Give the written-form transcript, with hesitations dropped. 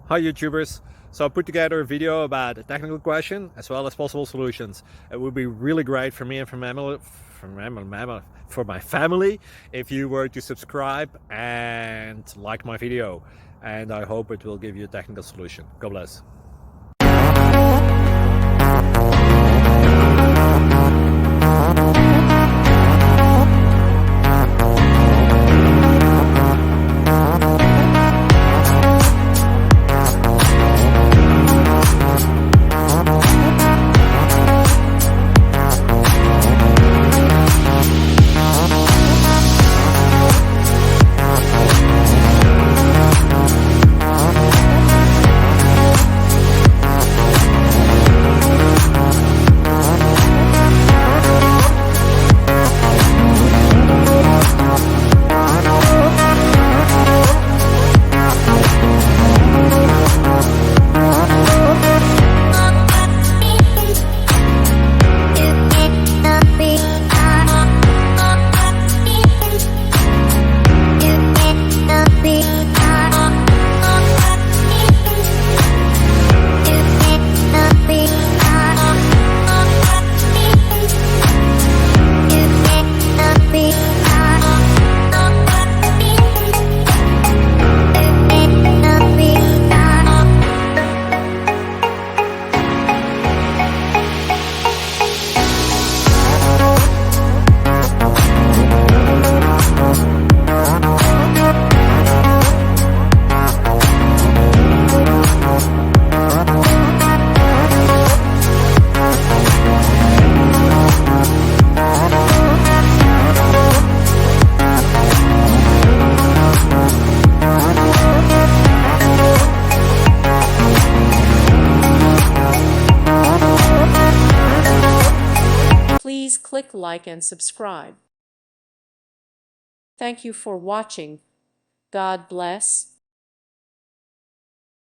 Hi YouTubers! So I put together a video about a technical question as well as possible solutions. It would be really great for me and for my family if you were to subscribe and like my video, and I hope it will give you a technical solution. God bless. Please click like and subscribe. Thank you for watching. God bless.